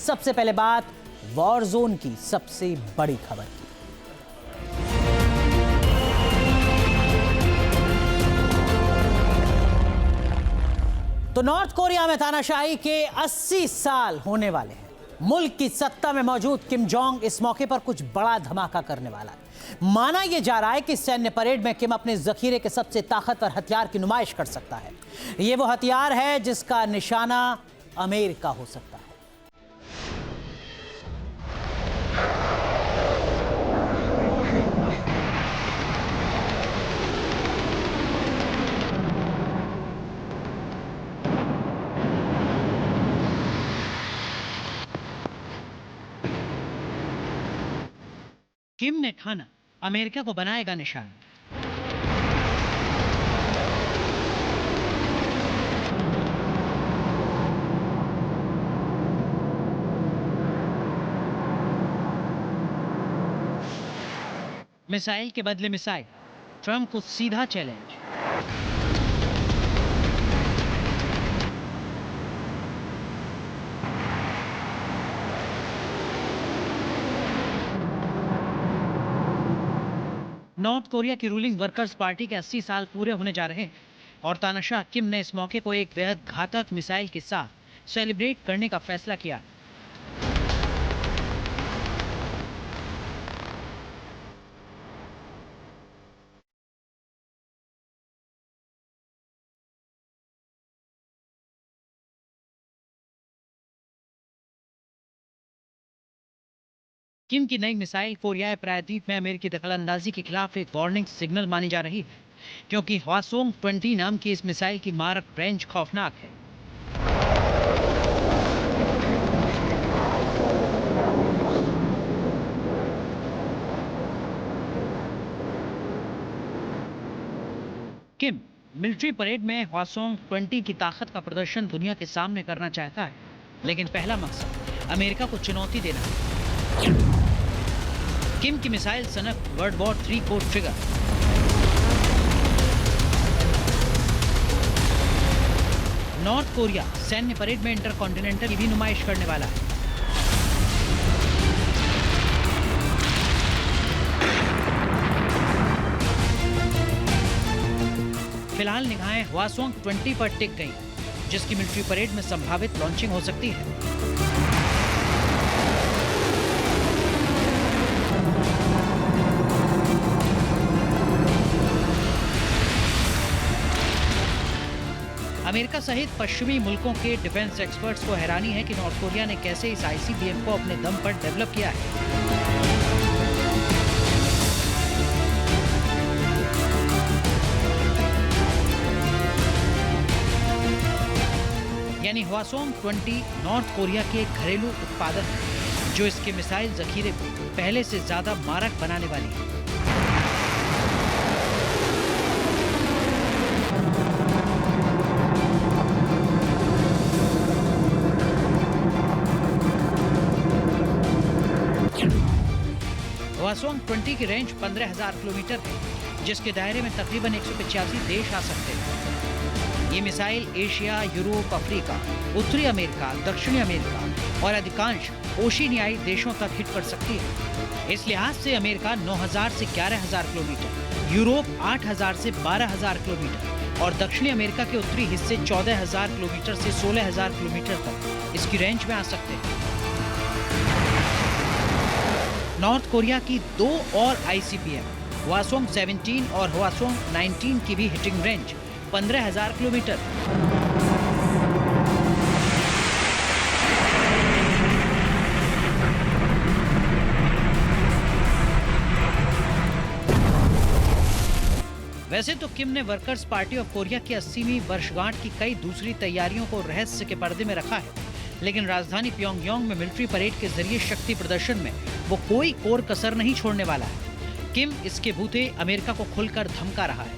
सबसे पहले बात वॉर जोन की सबसे बड़ी खबर की। तो नॉर्थ कोरिया में तानाशाही के 80 साल होने वाले हैं। मुल्क की सत्ता में मौजूद किम जोंग इस मौके पर कुछ बड़ा धमाका करने वाला है। माना यह जा रहा है कि सैन्य परेड में किम अपने जखीरे के सबसे ताकतवर हथियार की नुमाइश कर सकता है। यह वो हथियार है जिसका निशाना अमेरिका हो सकता है। किम ने ठाना अमेरिका को बनाएगा निशाना। मिसाइल के बदले मिसाइल, ट्रंप को सीधा चैलेंज। नॉर्थ कोरिया की रूलिंग वर्कर्स पार्टी के 80 साल पूरे होने जा रहे हैं और तानाशाह किम ने इस मौके को एक बेहद घातक मिसाइल के साथ सेलिब्रेट करने का फैसला किया। किम की नई मिसाइल कोरियाई प्रायद्वीप में अमेरिकी दखलंदाजी के खिलाफ एक वार्निंग सिग्नल मानी जा रही है, क्योंकि हवासोंग 20 नाम की इस मिसाइल की मारक रेंज खौफनाक है। किम मिलिट्री परेड में हवासोंग 20 की ताकत का प्रदर्शन दुनिया के सामने करना चाहता है, लेकिन पहला मकसद अमेरिका को चुनौती देना है। किम की मिसाइल सनक वर्ल्ड वॉर 3 को ट्रिगर। नॉर्थ कोरिया सैन्य परेड में इंटरकॉन्टिनेंटल की भी नुमाइश करने वाला है। फिलहाल निगाहें हवासोंग 20 पर टिक गई, जिसकी मिलिट्री परेड में संभावित लॉन्चिंग हो सकती है। अमेरिका सहित पश्चिमी मुल्कों के डिफेंस एक्सपर्ट्स को हैरानी है कि नॉर्थ कोरिया ने कैसे इस आईसीबीएम को अपने दम पर डेवलप किया है। यानी हवासोंग 20 नॉर्थ कोरिया के एक घरेलू उत्पादन है, जो इसके मिसाइल जखीरे को पहले से ज्यादा मारक बनाने वाली है। हवासोंग 20 की रेंज 15,000 किलोमीटर है, जिसके दायरे में तकरीबन 185 देश आ सकते हैं। ये मिसाइल एशिया, यूरोप, अफ्रीका, उत्तरी अमेरिका, दक्षिणी अमेरिका और अधिकांश ओशिनियाई देशों तक हिट कर सकती है। इस लिहाज से अमेरिका 9,000 से 11,000 किलोमीटर, यूरोप 8,000 से 12,000 किलोमीटर और दक्षिणी अमेरिका के उत्तरी हिस्से 14,000 किलोमीटर से 16,000 किलोमीटर तक इसकी रेंज में आ सकते हैं। नॉर्थ कोरिया की 2 और आईसीबीएम हवासोंग 17 और हवासोंग 19 की भी हिटिंग रेंज 15,000 किलोमीटर। वैसे तो किम ने वर्कर्स पार्टी ऑफ कोरिया की 80वीं वर्षगांठ की कई दूसरी तैयारियों को रहस्य के पर्दे में रखा है, लेकिन राजधानी प्योंगयांग में मिलिट्री परेड के जरिए शक्ति प्रदर्शन में वो कोई कोर कसर नहीं छोड़ने वाला है। किम इसके बूते अमेरिका को खुलकर धमका रहा है।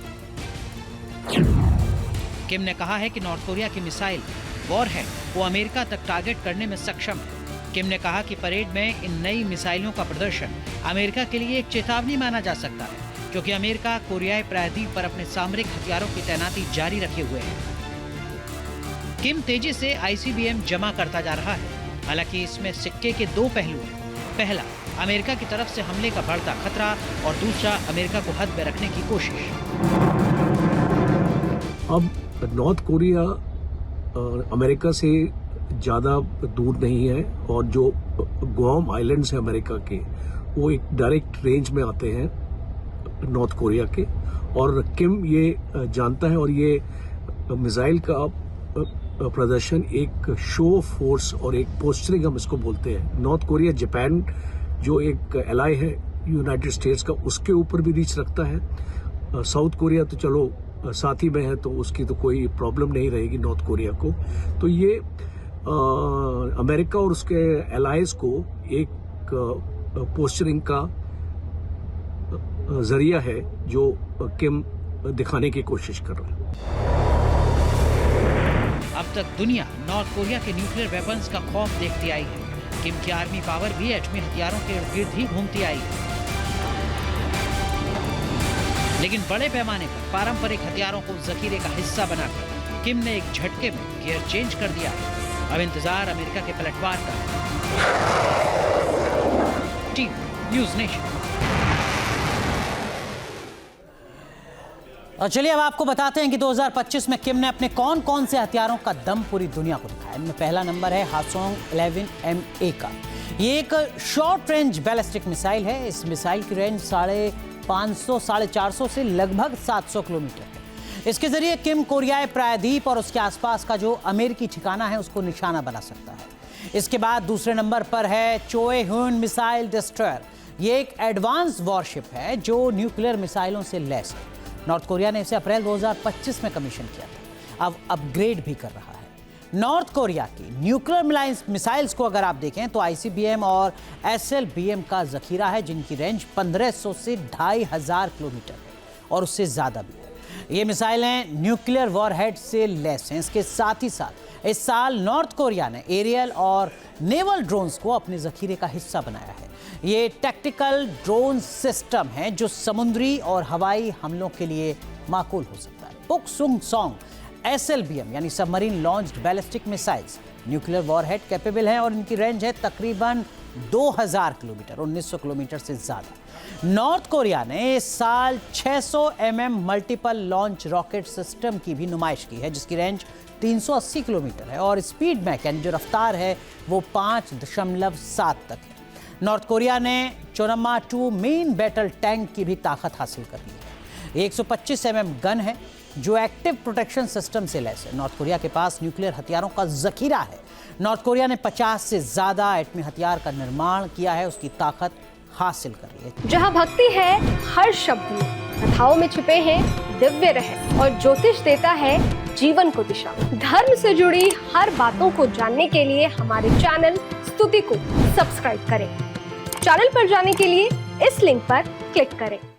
किम ने कहा है कि नॉर्थ कोरिया की मिसाइल वॉर है, वो अमेरिका तक टारगेट करने में सक्षम है। किम ने कहा कि परेड में इन नई मिसाइलों का प्रदर्शन अमेरिका के लिए एक चेतावनी माना जा सकता है, क्योंकि अमेरिका कोरियाई प्रायद्वीप पर अपने सामरिक हथियारों की तैनाती जारी रखे हुए है। किम तेजी से आईसीबीएम जमा करता जा रहा है। हालांकि इसमें सिक्के के दो पहलू हैं। पहला, अमेरिका की तरफ से हमले का बढ़ता खतरा, और दूसरा, अमेरिका को हद में रखने की कोशिश। अब नॉर्थ कोरिया अमेरिका से ज़्यादा दूर नहीं है, और जो गुआम आइलैंड्स हैं अमेरिका के, वो एक डायरेक्ट रेंज में आते हैं नॉर्थ कोरिया के। और किम ये जानता है, और ये मिसाइल का प्रदर्शन एक शो ऑफ फोर्स और एक पोस्चरिंग हम इसको बोलते हैं। नॉर्थ कोरिया जापान जो एक एलाई है यूनाइटेड स्टेट्स का, उसके ऊपर भी रीच रखता है। साउथ कोरिया तो चलो साथ ही में है, तो उसकी तो कोई प्रॉब्लम नहीं रहेगी नॉर्थ कोरिया को। तो ये अमेरिका और उसके एलाइज को एक पोस्चरिंग का जरिया है जो किम दिखाने की कोशिश कर रहा है। अब तक दुनिया नॉर्थ कोरिया के न्यूक्लियर वेपन्स का खौफ देखती आई है। किम की आर्मी पावर भी एटमी हथियारों के इर्द गिर्द ही घूमती आई है। लेकिन बड़े पैमाने पर पारंपरिक हथियारों को जखीरे का हिस्सा बनाकर किम ने एक झटके में गियर चेंज कर दिया। अब इंतजार अमेरिका के पलटवार का है। Team news nation. और चलिए अब आपको बताते हैं कि 2025 में किम ने अपने कौन कौन से हथियारों का दम पूरी दुनिया को दिखाया। इनमें पहला नंबर है हासोंग 11MA का। ये एक शॉर्ट रेंज बैलिस्टिक मिसाइल है। इस मिसाइल की रेंज 550 450 से लगभग 700 किलोमीटर है। इसके जरिए किम कोरियाई प्रायद्वीप और उसके आसपास का जो अमेरिकी ठिकाना है उसको निशाना बना सकता है। इसके बाद दूसरे नंबर पर है चोए ह्यून मिसाइल डिस्ट्रॉयर। ये एक एडवांस वॉरशिप है जो न्यूक्लियर मिसाइलों से लैस है। नॉर्थ कोरिया ने इसे अप्रैल 2025 में कमीशन किया था, अब अपग्रेड भी कर रहा है। नॉर्थ कोरिया की न्यूक्लियर मिसाइल्स को अगर आप देखें तो ICBM और SLBM का जखीरा है, जिनकी रेंज 1500 से 2500 किलोमीटर है और उससे ज़्यादा भी है। ये मिसाइलें न्यूक्लियर वॉरहेड से लैस हैं। इसके साथ ही साथ इस साल नॉर्थ कोरिया ने एरियल और नेवल ड्रोन्स को अपने जखीरे का हिस्सा बनाया है। ये टैक्टिकल ड्रोन सिस्टम है जो समुद्री और हवाई हमलों के लिए माकूल हो सकता है। पुकसुंग सॉन्ग SLBM यानी submarine launched ballistic missiles nuclear warhead capable हैं और इनकी रेंज है तकरीबन 2000 किलोमीटर, 1900 किलोमीटर से ज़्यादा। नॉर्थ कोरिया ने इस साल 600 mm multiple launch rocket system की भी नुमाइश की है, जिसकी रेंज 380 किलोमीटर है और स्पीड मैक यानी जो रफ्तार है वो 5.7 तक है। नॉर्थ कोरिया ने चोनम्मा 2 मेन बैटल टैंक की भी ताकत हासिल कर ली है। 125 mm गन है जो एक्टिव प्रोटेक्शन सिस्टम से लैस है। नॉर्थ कोरिया के पास न्यूक्लियर हथियारों का जखीरा है। नॉर्थ कोरिया ने 50 से ज्यादा एटमी हथियार का निर्माण किया है, उसकी ताकत हासिल कर रही है। जहां भक्ति है हर शब्द में, कथाओं में छिपे हैं दिव्य रहस्य और ज्योतिष देता है जीवन को दिशा। धर्म से जुड़ी हर बातों को जानने के लिए हमारे चैनल स्तुति को सब्सक्राइब करें। चैनल पर जाने के लिए इस लिंक पर क्लिक करें।